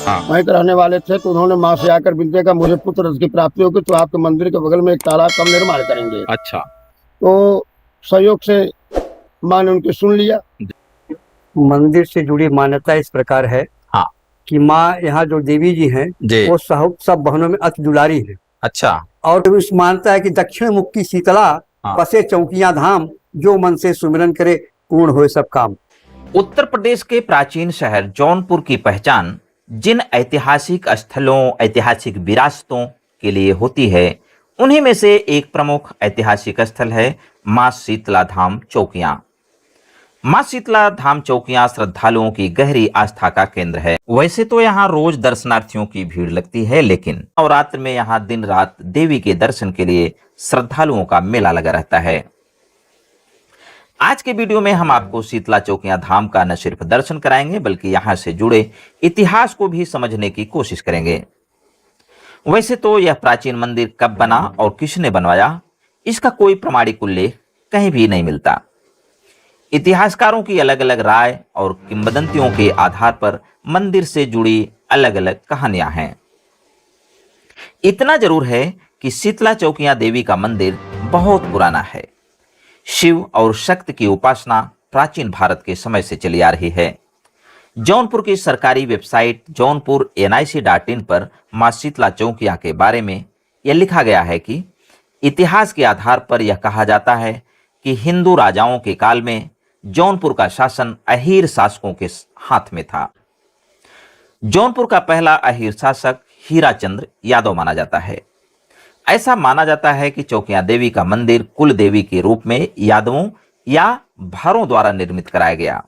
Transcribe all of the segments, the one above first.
हाँ। वहीं के रहने वाले थे। तो उन्होंने माँ से आकर विनती का मुझे पुत्र रथ की प्राप्ति होगी तो आपके मंदिर के बगल में एक तालाब का निर्माण करेंगे। अच्छा। तो सहयोग से माँ ने उनकी सुन लिया। मंदिर से जुड़ी मान्यता इस प्रकार है हाँ। कि माँ यहाँ जो देवी जी हैं जी। वो सब बहनों में अति दुलारी है। अच्छा। और इस मान्यता है कि दक्षिण मुख की शीतला हाँ। बसे चौकियां धाम, जो मन से सुमिरन करे पूर्ण होए सब काम। उत्तर प्रदेश के प्राचीन शहर जौनपुर की पहचान जिन ऐतिहासिक स्थलों, ऐतिहासिक विरासतों के लिए होती है, उन्हीं में से एक प्रमुख ऐतिहासिक स्थल है मां शीतला धाम चौकियां। मां शीतला धाम चौकियां श्रद्धालुओं की गहरी आस्था का केंद्र है। वैसे तो यहाँ रोज दर्शनार्थियों की भीड़ लगती है, लेकिन नवरात्र में यहाँ दिन रात देवी के दर्शन के लिए श्रद्धालुओं का मेला लगा रहता है। आज के वीडियो में हम आपको शीतला चौकियां धाम का न सिर्फ दर्शन कराएंगे, बल्कि यहां से जुड़े इतिहास को भी समझने की कोशिश करेंगे। वैसे तो यह प्राचीन मंदिर कब बना और किसने बनवाया, इसका कोई प्रमाणिक उल्लेख कहीं भी नहीं मिलता। इतिहासकारों की अलग अलग राय और किंवदंतियों के आधार पर मंदिर से जुड़ी अलग अलग कहानियां हैं। इतना जरूर है कि शीतला चौकियां देवी का मंदिर बहुत पुराना है। शिव और शक्ति की उपासना प्राचीन भारत के समय से चली आ रही है। जौनपुर की सरकारी वेबसाइट जौनपुर nic.in पर मां शीतला चौकियां के बारे में यह लिखा गया है कि इतिहास के आधार पर यह कहा जाता है कि हिंदू राजाओं के काल में जौनपुर का शासन अहीर शासकों के हाथ में था। जौनपुर का पहला अहीर शासक हीराचंद्र यादव माना जाता है। ऐसा माना जाता है कि चौकियां देवी का मंदिर कुल देवी के रूप में यादवों या भारों द्वारा निर्मित कराया गया,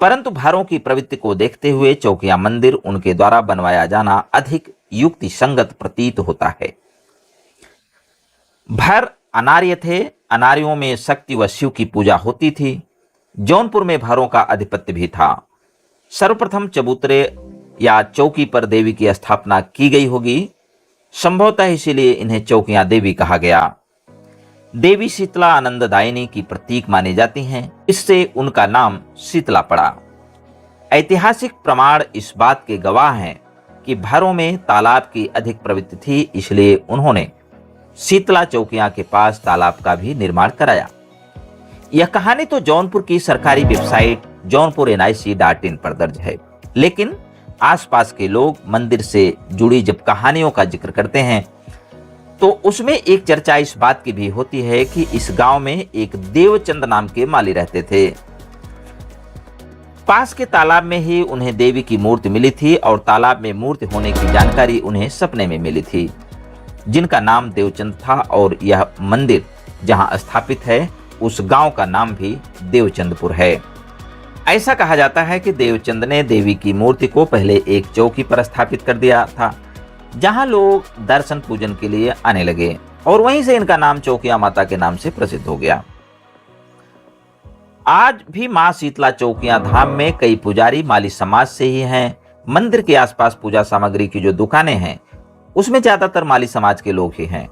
परंतु भारों की प्रवृत्ति को देखते हुए चौकियां मंदिर उनके द्वारा बनवाया जाना अधिक युक्ति संगत प्रतीत होता है। भर अनार्य थे, अनार्यों में शक्ति व शिव की पूजा होती थी। जौनपुर में भारों का आधिपत्य भी था। सर्वप्रथम चबूतरे या चौकी पर देवी की स्थापना की गई होगी, संभवतः इसीलिए इन्हें चौकियां देवी कहा गया। देवी शीतला आनंददायिनी की प्रतीक मानी जाती हैं, इससे उनका नाम शीतला पड़ा। ऐतिहासिक प्रमाण इस बात के गवाह हैं कि भारों में तालाब की अधिक प्रवृत्ति थी, इसलिए उन्होंने शीतला चौकियां के पास तालाब का भी निर्माण कराया। यह कहानी तो जौनपुर की सरकारी वेबसाइट जौनपुर nic.in पर दर्ज है, लेकिन आसपास के लोग मंदिर से जुड़ी जब कहानियों का जिक्र करते हैं तो उसमें एक चर्चा इस बात की भी होती है कि इस गांव में एक देवचंद नाम के माली रहते थे। पास के तालाब में ही उन्हें देवी की मूर्ति मिली थी और तालाब में मूर्ति होने की जानकारी उन्हें सपने में मिली थी, जिनका नाम देवचंद था। और यह मंदिर जहां स्थापित है उस गांव का नाम भी देवचंदपुर है। ऐसा कहा जाता है कि देवचंद ने देवी की मूर्ति को पहले एक चौकी पर स्थापित कर दिया था, जहां लोग दर्शन पूजन के लिए आने लगे और वहीं से इनका नाम चौकिया माता के नाम से प्रसिद्ध हो गया। आज भी मां शीतला चौकियां धाम में कई पुजारी माली समाज से ही हैं। मंदिर के आसपास पूजा सामग्री की जो दुकानें हैं उसमें ज्यादातर माली समाज के लोग ही हैं।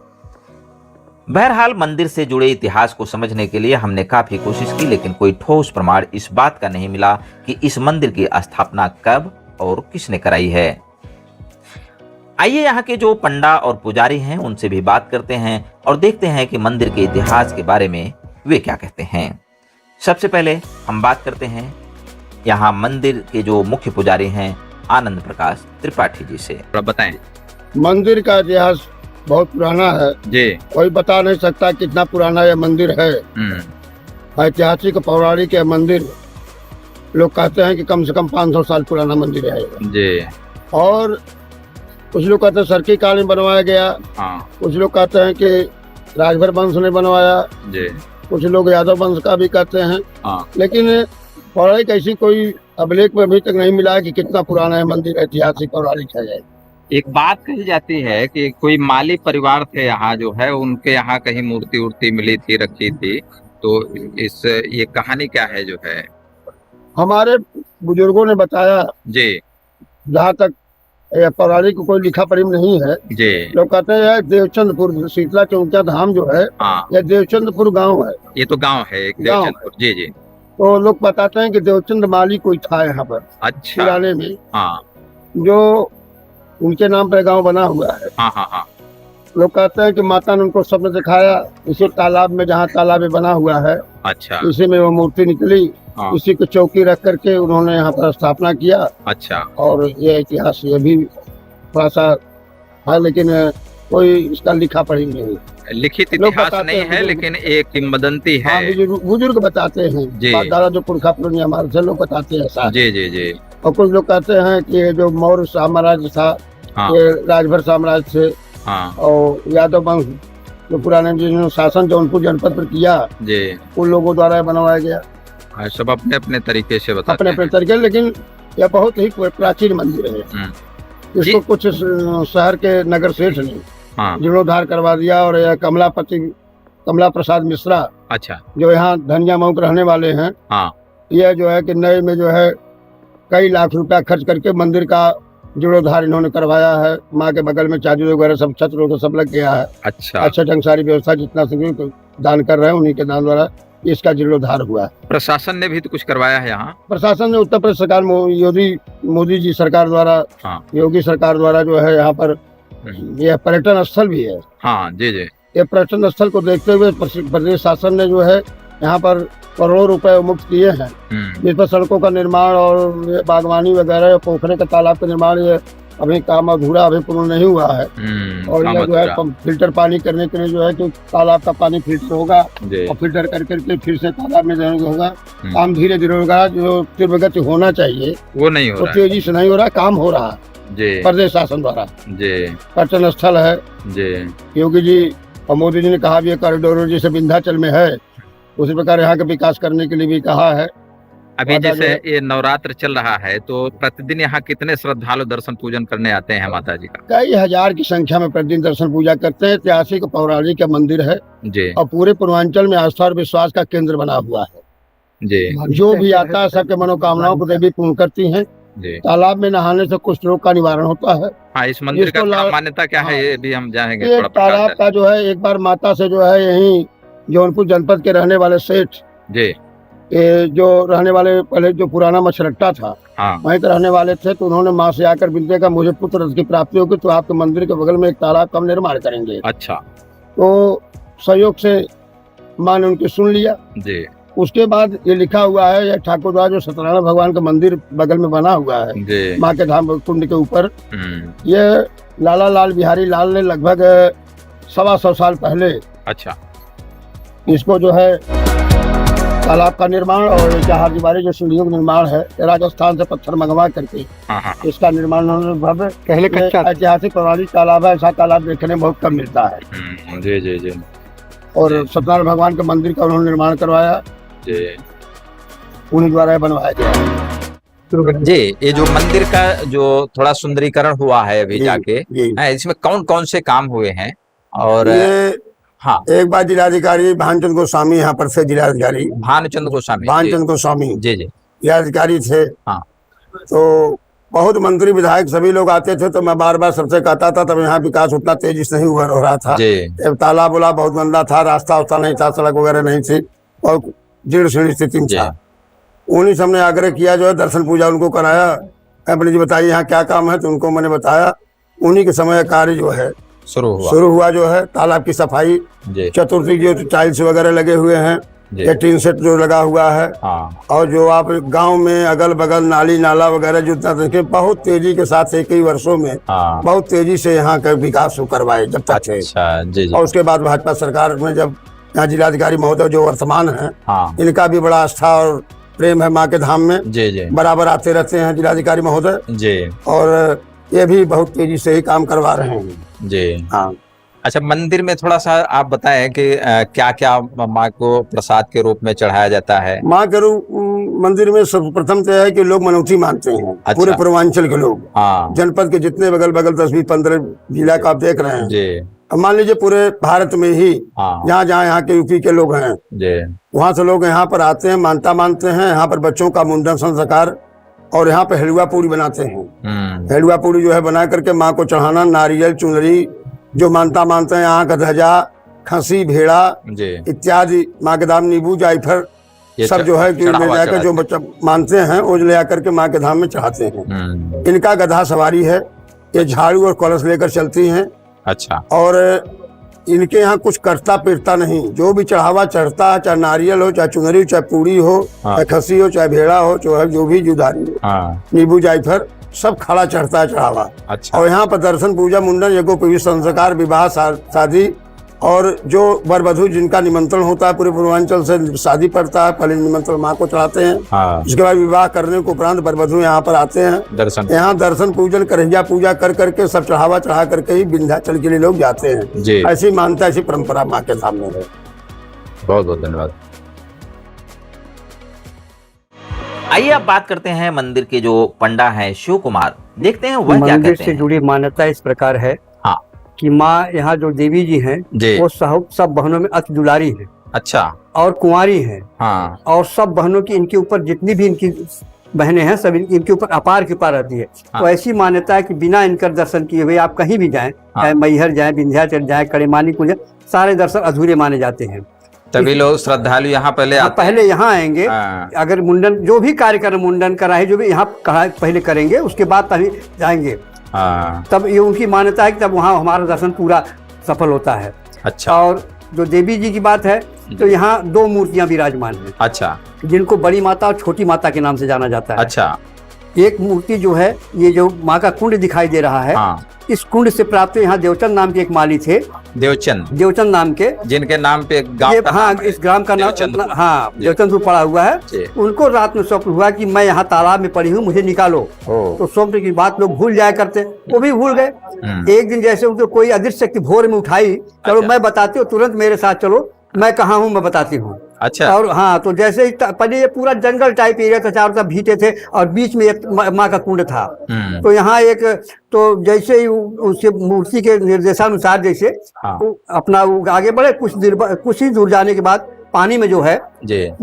बहरहाल मंदिर से जुड़े इतिहास को समझने के लिए हमने काफी कोशिश की, लेकिन कोई ठोस प्रमाण इस बात का नहीं मिला कि इस मंदिर की स्थापना कब और किसने कराई है। आइए यहाँ के जो पंडा और पुजारी हैं उनसे भी बात करते हैं और देखते हैं कि मंदिर के इतिहास के बारे में वे क्या कहते हैं। सबसे पहले हम बात करते हैं यहाँ मंदिर के जो मुख्य पुजारी हैं आनंद प्रकाश त्रिपाठी जी से। बताएं। मंदिर का इतिहास बहुत पुराना है जी। कोई बता नहीं सकता कितना पुराना यह मंदिर है। ऐतिहासिक पौराणिक यह मंदिर लोग कहते हैं कि कम से कम 500 साल पुराना मंदिर है जी। और कुछ लोग कहते हैं सरकी काल में बनवाया गया। हाँ। कुछ लोग कहते हैं कि राजभर वंश ने बनवाया जी। कुछ लोग यादव वंश का भी कहते हैं। हाँ। लेकिन पौराणिक ऐसी कोई अभिलेख में अभी तक नहीं मिला है कि कितना पुराना है मंदिर ऐतिहासिक पौराणिक है। एक बात कही जाती है कि कोई माली परिवार थे यहाँ जो है, उनके यहाँ कहीं मूर्ति उर्ति मिली थी, रखी थी, तो ये कहानी क्या है जो है? हमारे बुजुर्गों ने बताया जी। जहाँ तक पौराणिक कोई लिखा पढ़ी नहीं है जी। लोग कहते हैं देवचंदपुर शीतला चौकिया धाम जो है हाँ। यह देवचंदपुर गांव है। ये तो गांव है एक देवचंदपुर। जी जी। तो लोग बताते हैं कि देवचंद माली कोई था यहाँ पर अच्छा। पुराने में। हाँ। जो उनके नाम पे गांव बना हुआ है, हाँ हाँ हाँ। लोग कहते हैं कि माता ने उनको स्वप्न दिखाया, इसी तालाब में, जहाँ तालाब बना हुआ है, अच्छा इसी में वो मूर्ति निकली, हाँ। इसी को चौकी रख करके उन्होंने यहाँ पर स्थापना किया। अच्छा और ये इतिहास ये भी थोड़ा सा है, लेकिन कोई इसका लिखा पढ़ी नहीं। लिखित लोग इतिहास बताते नहीं हैं, है, लेकिन एक किंवदंती है। हाँ, बुजुर्ग बताते हैं, जी। दादा जो पुरखा पुरनिया हमारे से लोग बताते हैं ऐसा। जी जी जी। और कुछ लोग कहते हैं कि ये जो मौर्य साम्राज्य था, हाँ ये राजभर साम्राज्य से, हाँ और यादव वंश जो पुराने जिन्होंने शासन जौनपुर जनपद पर किया, जी। उन लोगों द्वारा बनवाया गया हाँ, सब अपने अपने तरीके से बताते अपने अपने हैं। तरीके। लेकिन यह बहुत ही प्राचीन मंदिर है। जी। इसको कुछ शहर के नगर सेठ ने हाँ जीर्णोद्धार करवा दिया। और यह कमला प्रसाद मिश्रा, अच्छा जो यहाँ धनिया मऊ के रहने वाले हैं, हाँ यह जो है कि नए में जो है कई लाख रुपया खर्च करके मंदिर का जीर्णोद्धार इन्होंने करवाया है। माँ के बगल में चादर वगैरह सब, छत्र तो सब लग गया है। अच्छा। अच्छे ढंग सारी व्यवस्था जितना सके तो दान कर रहे हैं, उन्हीं के दान द्वारा इसका जीर्णोद्धार हुआ है। प्रशासन ने भी तो कुछ करवाया है यहाँ। प्रशासन ने, उत्तर प्रदेश सरकार, मोदी जी सरकार द्वारा, हाँ योगी सरकार द्वारा जो है यहाँ पर यह पर्यटन स्थल भी है। हाँ जी जी। ये पर्यटन स्थल को देखते हुए प्रदेश शासन ने जो है यहाँ पर करोड़ों रुपए मुक्त किए हैं, जिस पर सड़कों का निर्माण और ये बागवानी वगैरह, पोखरे के तालाब का निर्माण, ये अभी काम अधूरा, अभी पूर्ण नहीं हुआ है। और ये जो है फिल्टर पानी करने के लिए जो है कि तालाब का पानी फिल्टर होगा और फिल्टर करके फिर से तालाब में जाने होगा। काम धीरे धीरे होगा, जो तीव्र गति होना चाहिए वो नहीं हो तो रहा, तेजी से नहीं हो रहा, काम हो रहा जी। प्रदेश शासन द्वारा। जी पर्यटन स्थल है जी। योगी जी और मोदी जी ने कहा भी, कॉरिडोर जैसे विंध्याचल में है, उसी प्रकार यहाँ का विकास करने के लिए भी कहा है। अभी जैसे ये नवरात्र चल रहा है, तो प्रतिदिन यहाँ कितने श्रद्धालु दर्शन पूजन करने आते हैं माता जी का? कई हजार की संख्या में प्रतिदिन दर्शन पूजा करते हैं। ऐतिहासिक पौराणिक मंदिर है जी और पूरे पूर्वांचल में आस्था और विश्वास का केंद्र बना हुआ है। जी जो भी आता है सबके मनोकामनाओं को देवी पूर्ण करती हैं। जी। तालाब में नहाने से कुष्ठ रोग का निवारण होता है। हाँ, इस मंदिर का क्या मान्यता क्या है, ये भी हम जानेंगे ये थोड़ा। तालाब का जो है, एक बार माता से जो है यही जौनपुर जनपद के रहने वाले सेठ जी, ये जो रहने वाले, पहले जो पुराना मछरट्टा था, हाँ वहीं के रहने वाले थे, तो उन्होंने माँ से आकर विनती का, मुझे पुत्र रथ की प्राप्ति होगी तो आपके मंदिर के बगल में एक तालाब का निर्माण करेंगे। अच्छा। तो सहयोग से माँ ने उनकी सुन लिया जी उसके बाद ये लिखा हुआ है, यह ठाकुर द्वारा जो सत्यनारायण भगवान का मंदिर बगल में बना हुआ है जी। माँ के धाम कुंड के ऊपर, ये लाला लाल बिहारी लाल ने लगभग 125 साल पहले अच्छा इसको जो है तालाब का निर्माण और जहाज दीवारी जो सीढ़ियों का निर्माण है, राजस्थान से पत्थर मंगवा करके इसका निर्माण उन्होंने। भव्य पहले कच्चा ऐतिहासिक पौराणिक तालाब है, ऐसा तालाब देखने में बहुत कम मिलता है। जी जी जी। और सत्यनारायण भगवान के मंदिर का उन्होंने निर्माण करवाया, उन्हीं द्वारा बनवाया गया। जी, ये जो मंदिर का जो थोड़ा सुंदरीकरण हुआ है अभी जाके, इसमें कौन कौन से काम हुए हैं? और ये हाँ, एक बार जिलाधिकारी भानचंद गोस्वामी, यहाँ पर से जिलाधिकारी भानचंद गोस्वामी, भानचंद गोस्वामी जी जी जिलाधिकारी थे। हाँ। तो बहुत मंत्री विधायक सभी लोग आते थे, तो मैं बार बार सबसे कहता था, तब यहाँ विकास उतना तेजी से नहीं हुआ हो रहा था। तालाब वाला बहुत गंदा था, रास्ता उस्ता नहीं था, सड़क वगैरह नहीं थी और जीर्ण शीर्ण स्थिति में था। उन्हीं से हमने आग्रह किया, जो है दर्शन पूजा उनको कराया। अपने जी बताइए यहाँ क्या काम है, तो उनको मैंने बताया। उन्हीं के समय कार्य जो है शुरू हुआ जो है तालाब की सफाई, चतुर्थी जो टाइल्स वगैरह लगे हुए हैं, ये टीन सेट जो लगा हुआ है। और जो आप गांव में अगल बगल नाली नाला वगैरह जो देखे, बहुत तेजी के साथ एक ही वर्षों में बहुत तेजी से यहाँ का विकास करवाए जब तक थे। और उसके बाद भाजपा सरकार में जब यहाँ जिलाधिकारी महोदय जो वर्तमान है, इनका भी बड़ा आस्था और प्रेम है माँ के धाम में, बराबर आते रहते हैं जिलाधिकारी महोदय, और ये भी बहुत तेजी से ही काम करवा रहे हैं जी। हाँ। अच्छा, मंदिर में थोड़ा सा आप बताएं कि क्या क्या माँ को प्रसाद के रूप में चढ़ाया जाता है? माँ के रूप मंदिर में सर्वप्रथम तो है कि लोग मनौती मानते हैं। अच्छा। पूरे पूर्वांचल के लोग, जनपद के जितने बगल बगल 10-15 जिला का आप देख रहे हैं जी। मान लीजिए पूरे भारत में ही जहाँ जहाँ यहाँ के यूपी के लोग हैं, वहाँ से लोग यहाँ पर आते हैं, मानता मानते हैं। यहाँ पर बच्चों का मुंडन संस्कार और यहाँ पे हलवा पूरी बनाते हैं। हलवा पूरी जो है बना करके माँ को चढ़ाना, नारियल चुनरी जो मानता मानते हैं, यहाँ का ध्वजा, खसी, भेड़ा इत्यादि, माँ के दाम, नींबू, जायफल ये सब जो है कि ले चढ़ावा जाकर जो बच्चा मानते हैं वो ले आकर के माँ के धाम में चढ़ाते हैं। इनका गधा सवारी है, ये झाड़ू और कलश लेकर चलती हैं। अच्छा। और इनके यहाँ कुछ करता पीटता नहीं, जो भी चढ़ावा चढ़ता है, चाहे नारियल हो, चाहे चुनरी हो, चाहे पूरी हो, चाहे खसी हो, चाहे भेड़ा हो, चाहे जो भी जुदारी हो, नींबू जायफल सब खड़ा चढ़ता है चढ़ावा। अच्छा। और यहाँ पर दर्शन, पूजा, मुंडन, यज्ञ, पीयूष, संस्कार, विवाह, शादी और जो वर वधू जिनका निमंत्रण होता है, पूरे पूर्वांचल से शादी पड़ता है, पहले निमंत्रण माँ को चढ़ाते हैं। उसके बाद विवाह करने के उपरांत वर वधू यहाँ पर आते हैं दर्शन, यहाँ दर्शन पूजन करहिया पूजा कर करके सब चढ़ावा चढ़ा करके ही विंध्याचल के लिए लोग जाते हैं जी। ऐसी मानता, ऐसी परंपरा माँ के सामने है। बहुत बहुत धन्यवाद। आइए अब बात करते हैं मंदिर के जो पंडा हैं शिव कुमार, देखते हैं वह क्या मंदिर कहते से हैं। जुड़ी मान्यता इस प्रकार है हाँ। कि माँ यहाँ जो देवी जी हैं वो सब बहनों में अति दुलारी है। अच्छा। और कुंवारी है। हाँ। और सब बहनों की इनके ऊपर जितनी भी इनकी बहनें हैं सब इनके ऊपर अपार कृपा रहती है। हाँ। तो ऐसी मान्यता है कि बिना इनकर दर्शन किए हुए आप कहीं भी जाएं, चाहे मैहर जाएं, विंध्याचल जाएं, कड़ेमानी कुंज, सारे दर्शन अधूरे माने जाते हैं। तभी लोग श्रद्धालु यहाँ पहले आते पहले यहाँ आएंगे। अगर मुंडन जो भी कार्यक्रम मुंडन कराए जो भी यहाँ पहले करेंगे, उसके बाद तभी जाएंगे। तब ये उनकी मान्यता है कि तब वहाँ हमारा दर्शन पूरा सफल होता है। अच्छा। और जो देवी जी की बात है तो यहाँ 2 मूर्तियां विराजमान हैं। अच्छा। जिनको बड़ी माता और छोटी माता के नाम से जाना जाता है। अच्छा। एक मूर्ति जो है, ये जो माँ का कुंड दिखाई दे रहा है, इस कुंड से प्राप्त यहाँ देवचंद नाम के एक माली थे। देवचंद नाम के, जिनके नाम पे गांव का हाँ इस ग्राम का नाम हाँ देवचंदपुर पड़ा हुआ है। उनको रात में स्वप्न हुआ कि मैं यहाँ तालाब में पड़ी हूँ, मुझे निकालो। तो स्वप्न की बात लोग भूल जाया करते, वो भी भूल गए। एक दिन जैसे उनको कोई अदृश्य शक्ति भोर में उठाई, चलो मैं बताती हूँ, तुरंत मेरे साथ चलो, मैं कहाँ हूँ मैं बताती हूँ। अच्छा। और हाँ, तो जैसे ही पहले ये पूरा जंगल टाइप एरिया था, चारों तरफ भीटे थे और बीच में एक माँ का कुंड था। तो यहाँ एक तो जैसे ही उसके मूर्ति के निर्देशानुसार जैसे अपना आगे बढ़े, कुछ ही दूर जाने के बाद पानी में जो है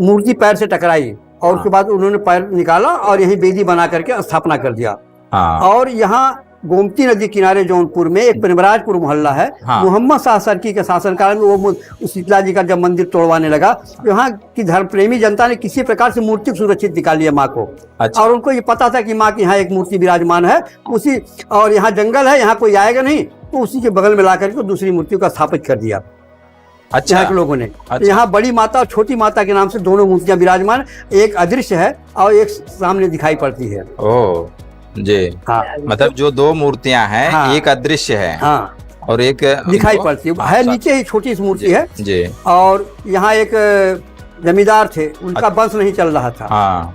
मूर्ति पैर से टकराई और उसके बाद उन्होंने पैर निकाला और यही वेदी बना करके स्थापना कर दिया। और यहाँ गोमती नदी किनारे जौनपुर में एक परिमराजपुर मोहल्ला है। मोहम्मद शाह सरकी के शासनकाल में वो शीतला जी का जब मंदिर तोड़वाने लगा, यहाँ की धर्म प्रेमी जनता ने किसी प्रकार से मूर्ति सुरक्षित निकाल लिया माँ को। अच्छा। और उनको ये पता था कि माँ की यहाँ एक मूर्ति विराजमान है, उसी और यहाँ जंगल है, यहाँ कोई आएगा नहीं, तो उसी के बगल में ला करके दूसरी मूर्ति को स्थापित कर दिया। अच्छा। यहाँ के लोगों ने। अच्छा। यहाँ बड़ी माता और छोटी माता के नाम से 2 मूर्तियां विराजमान, एक अदृश्य है और एक सामने दिखाई पड़ती है। जी। हाँ। मतलब जो 2 मूर्तियां हैं, हाँ। एक अदृश्य है, हाँ। और एक दिखाई पड़ती है। नीचे ही छोटी सी मूर्ति है जी। और यहाँ एक जमींदार थे, उनका वंश नहीं चल रहा था। हाँ।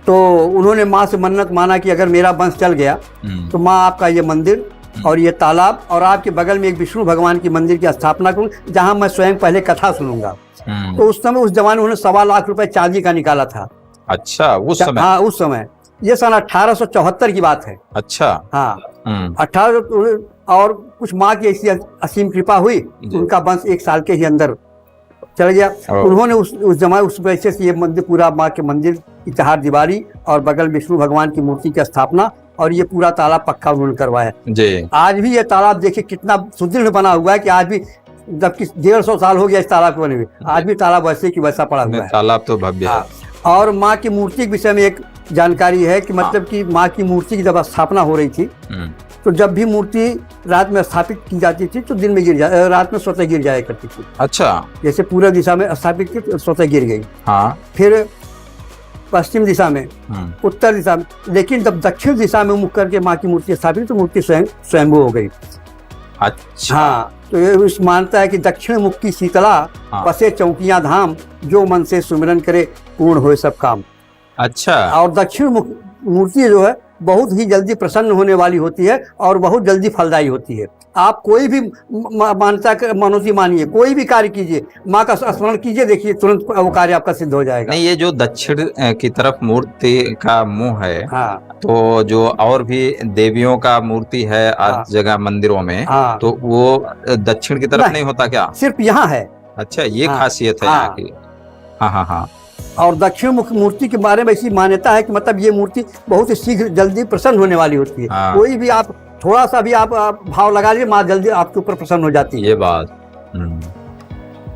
तो उन्होंने माँ से मन्नत माना कि अगर मेरा वंश चल गया तो माँ आपका ये मंदिर और ये तालाब और आपके बगल में एक विष्णु भगवान की मंदिर की स्थापना करूँ, जहाँ मैं स्वयं पहले कथा सुनूंगा। तो उस समय उस जमाने उन्होंने 1.25 लाख रुपए चांदी का निकाला था। अच्छा, उस समय? हाँ, उस समय। ये सन 1874 की बात है। अच्छा। हाँ। 18 और कुछ माँ की ऐसी असीम कृपा हुई, उनका वंश 1 साल के ही अंदर चल गया। उन्होंने उस जमाने उस पैसे से ये मंदिर, पूरा माँ के मंदिर की 4 दीवारी और बगल विष्णु भगवान की मूर्ति की स्थापना और ये पूरा तालाब पक्का उन्होंने करवाया जी। आज भी ये तालाब देखिए कितना सुदृढ़ बना हुआ है कि आज भी, जबकि 150 साल हो गया इस तालाब को बने हुए, आज भी तालाब वैसे की वैसा पड़ा हुआ है। तालाब तो भव्य है। और माँ की मूर्ति के विषय में एक जानकारी है कि मतलब कि माँ की मूर्ति की जब स्थापना हो रही थी तो जब भी मूर्ति रात में स्थापित की जाती थी तो दिन में रात में स्वतः गिर जाया करती थी। अच्छा। जैसे पूर्व दिशा में स्थापित की तो स्वतः गिर गई। हाँ। फिर पश्चिम दिशा में, उत्तर दिशा में, लेकिन जब दक्षिण दिशा में मुख करके माँ की मूर्ति स्थापित तो मूर्ति स्वयंभू हो गई। अच्छा। हाँ। तो ये इस मानता है कि दक्षिण मुख की शीतला बसे चौकियां धाम, जो मन से सुमिरन करे पूर्ण होए सब काम। अच्छा। और दक्षिण मुख मूर्ति जो है बहुत ही जल्दी प्रसन्न होने वाली होती है और बहुत जल्दी फलदायी होती है। आप कोई भी मानता मनोती मानिए, कोई भी कार्य कीजिए, माँ का स्मरण कीजिए, देखिए तुरंत वो कार्य आपका सिद्ध हो जाएगा। नहीं, ये जो दक्षिण की तरफ मूर्ति का मुंह है, हाँ। तो जो और भी देवियों का मूर्ति है आज जगह मंदिरों में, हाँ। तो वो दक्षिण की तरफ नहीं होता क्या? सिर्फ यहाँ है। अच्छा, ये खासियत है यहाँ की। हाँ हाँ हाँ। और दक्षिण मुख मूर्ति के बारे में ऐसी मान्यता है कि मतलब ये मूर्ति बहुत ही शीघ्र जल्दी प्रसन्न होने वाली होती है। हाँ। कोई भी आप थोड़ा सा भी आप भाव लगा लीजिए, माँ जल्दी आपके ऊपर प्रसन्न हो जाती है। ये बात।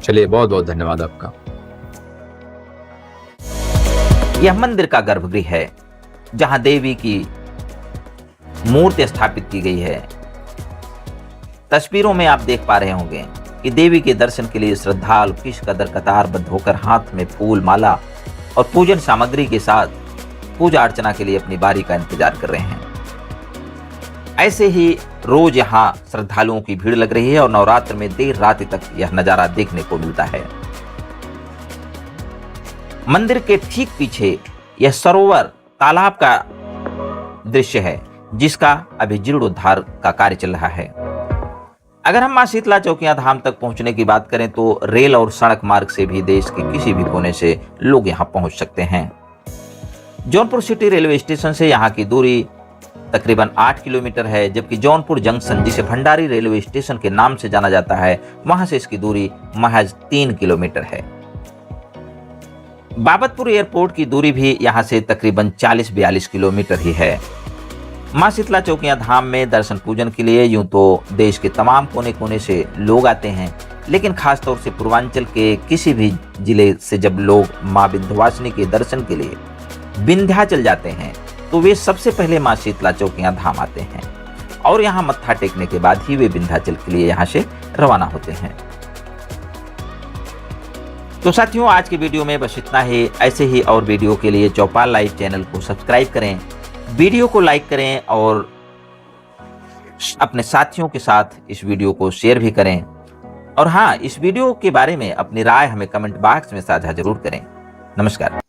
चलिए, बहुत बहुत धन्यवाद आपका। यह मंदिर का गर्भगृह है जहां देवी की मूर्ति स्थापित की गई है। तस्वीरों में आप देख पा रहे होंगे कि देवी के दर्शन के लिए श्रद्धालु किस कदर कतारबद्ध होकर हाथ में फूल माला और पूजन सामग्री के साथ पूजा अर्चना के लिए अपनी बारी का इंतजार कर रहे हैं। ऐसे ही रोज यहाँ श्रद्धालुओं की भीड़ लग रही है और नवरात्र में देर रात तक यह नजारा देखने को मिलता है। मंदिर के ठीक पीछे यह सरोवर तालाब का दृश्य है जिसका अभी जीर्णोद्धार का कार्य चल रहा है। अगर हम मां शीतला चौकियां धाम तक पहुंचने की बात करें तो रेल और सड़क मार्ग से भी देश के किसी भी कोने से लोग यहां पहुंच सकते हैं। जौनपुर सिटी रेलवे स्टेशन से यहां की दूरी तकरीबन 8 किलोमीटर है, जबकि जौनपुर जंक्शन जिसे भंडारी रेलवे स्टेशन के नाम से जाना जाता है वहां से इसकी दूरी महज 3 किलोमीटर है। बाबतपुर एयरपोर्ट की दूरी भी यहां से तकरीबन 40-42 किलोमीटर ही है। मां शीतला चौकियां धाम में दर्शन पूजन के लिए यूं तो देश के तमाम कोने कोने से लोग आते हैं, लेकिन खासतौर से पूर्वांचल के किसी भी जिले से जब लोग मां विंध्यवासिनी के दर्शन के लिए विंध्याचल जाते हैं तो वे सबसे पहले मां शीतला चौकियां धाम आते हैं और यहां मत्था टेकने के बाद ही वे विंध्याचल के लिए यहां से रवाना होते हैं। तो साथियों, आज की वीडियो में बस इतना ही। ऐसे ही और वीडियो के लिए चौपाल लाइव चैनल को सब्सक्राइब करें, वीडियो को लाइक करें और अपने साथियों के साथ इस वीडियो को शेयर भी करें। और हाँ, इस वीडियो के बारे में अपनी राय हमें कमेंट बॉक्स में साझा जरूर करें। नमस्कार।